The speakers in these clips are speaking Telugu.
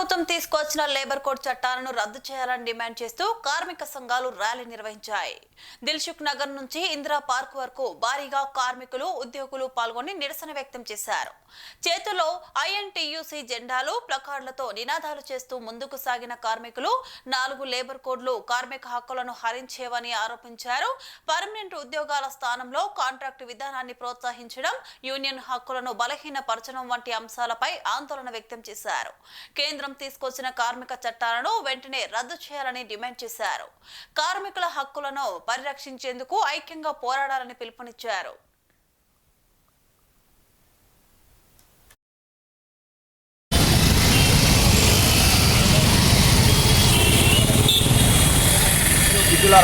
ప్రభుత్వం తీసుకొచ్చిన లేబర్ కోడ్ చట్టాలను రద్దు చేయాలని డిమాండ్ చేస్తూ కార్మిక సంఘాలు ర్యాలీ నిర్వహించాయి. దిల్సుఖ్ నగర్ నుంచి ఇందిరా పార్క్ వరకు భారీగా కార్మికులు, ఉద్యోగులు పాల్గొని నిరసన వ్యక్తం చేశారు. చేతుల్లో ఐఎన్టీయూసీ జెండాలు, ప్లకార్డులతో నినాదాలు చేస్తూ ముందుకు సాగిన కార్మికులు 4 లేబర్ కోడ్లు కార్మిక హక్కులను హరించేవని ఆరోపించారు. పర్మనెంట్ ఉద్యోగాల స్థానంలో కాంట్రాక్ట్ విధానాన్ని ప్రోత్సహించడం, యూనియన్ హక్కులను బలహీనపరచడం వంటి అంశాలపై ఆందోళన వ్యక్తం చేశారు. కేంద్రం తీసుకొచ్చిన కార్మిక చట్టాలను వెంటనే రద్దు చేయాలని డిమాండ్ చేశారు. కార్మికుల హక్కులను పరిరక్షించేందుకు ఐక్యంగా పోరాడాలని పిలుపునిచ్చారు.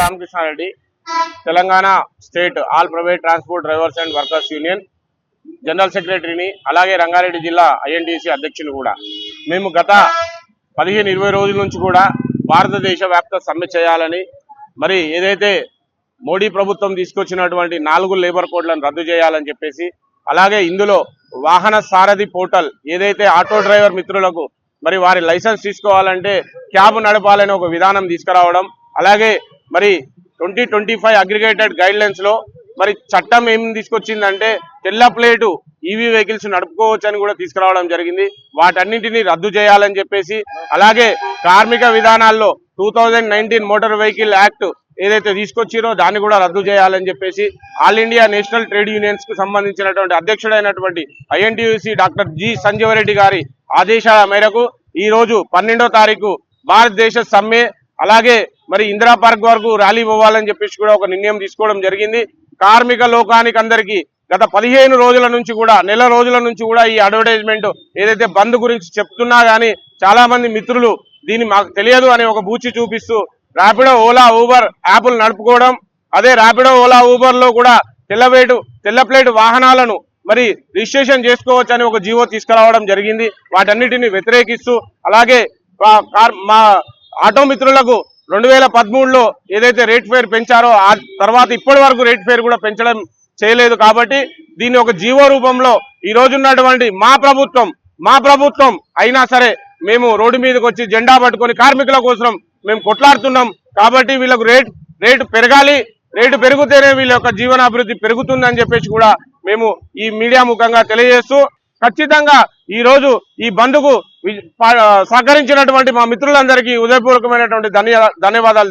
Ramakrishna Reddy, Telangana state all private transport drivers and workers union general సెక్రటరీని, అలాగే రంగారెడ్డి జిల్లా ఐఎన్టీసీ అధ్యక్షులు కూడా. మేము గత 15-20 రోజుల నుంచి కూడా భారతదేశ వ్యాప్త సమ్మె చేయాలని, మరి ఏదైతే మోడీ ప్రభుత్వం తీసుకొచ్చినటువంటి 4 లేబర్ కోడ్లను రద్దు చేయాలని చెప్పేసి, అలాగే ఇందులో వాహన సారథి పోర్టల్ ఏదైతే ఆటో డ్రైవర్ మిత్రులకు మరి వారి లైసెన్స్ తీసుకోవాలంటే క్యాబ్ నడపాలని ఒక విధానం తీసుకురావడం, అలాగే మరి 2025 అగ్రిగేటెడ్ గైడ్లైన్స్ లో మరి చట్టం ఏం తీసుకొచ్చిందంటే తెల్ల ప్లేటు ఈవీ వెహికల్స్ నడుపుకోవచ్చు అని కూడా తీసుకురావడం జరిగింది. వాటన్నింటినీ రద్దు చేయాలని చెప్పేసి, అలాగే కార్మిక విధానాల్లో 2019 మోటార్ వెహికల్ యాక్ట్ ఏదైతే తీసుకొచ్చిరో దాన్ని కూడా రద్దు చేయాలని చెప్పేసి all India national trade unions కు సంబంధించినటువంటి అధ్యక్షుడైనటువంటి ఐఎన్టీయూసీ డాక్టర్ జి సంజీవరెడ్డి గారి ఆదేశాల మేరకు ఈ రోజు 12వ తారీఖు భారతదేశ సమ్మె, అలాగే మరి ఇందిరా పార్క్ వరకు ర్యాలీ పోవాలని చెప్పేసి కూడా ఒక నిర్ణయం తీసుకోవడం జరిగింది. కార్మిక లోకానికి అందరికీ గత 15 రోజుల నుంచి కూడా, నెల రోజుల నుంచి కూడా ఈ అడ్వర్టైజ్మెంట్ ఏదైతే బంద్ గురించి చెప్తున్నా కానీ చాలా మంది మిత్రులు దీన్ని మాకు తెలియదు అని ఒక బూచి చూపిస్తూ ర్యాపిడో, ఓలా, ఊబర్ యాప్లు నడుపుకోవడం, అదే ర్యాపిడో, ఓలా, ఊబర్ లో కూడా తెల్ల ప్లేట్ వాహనాలను మరి రిజిస్ట్రేషన్ చేసుకోవచ్చు అని ఒక జీవో తీసుకురావడం జరిగింది. వాటన్నిటిని వ్యతిరేకిస్తూ, అలాగే మా ఆటో మిత్రులకు 2013లో ఏదైతే రేట్ ఫేర్ పెంచారో ఆ తర్వాత ఇప్పటి వరకు రేట్ ఫేర్ కూడా పెంచడం చేయలేదు. కాబట్టి దీన్ని ఒక జీవో రూపంలో ఈ రోజు ఉన్నటువంటి మా ప్రభుత్వం అయినా సరే మేము రోడ్డు మీదకి వచ్చి జెండా పట్టుకొని కార్మికుల కోసం మేము కొట్లాడుతున్నాం. కాబట్టి వీళ్ళకు రేటు పెరగాలి, రేటు పెరిగితేనే వీళ్ళ యొక్క జీవనాభివృద్ధి పెరుగుతుందని చెప్పేసి కూడా మేము ఈ మీడియా ముఖంగా తెలియజేస్తూ, ఖచ్చితంగా ఈ రోజు ఈ బంద్కు సహకరించినటువంటి మా మిత్రులందరికీ హృదయపూర్వకమైనటువంటి ధన్యవాదాలు.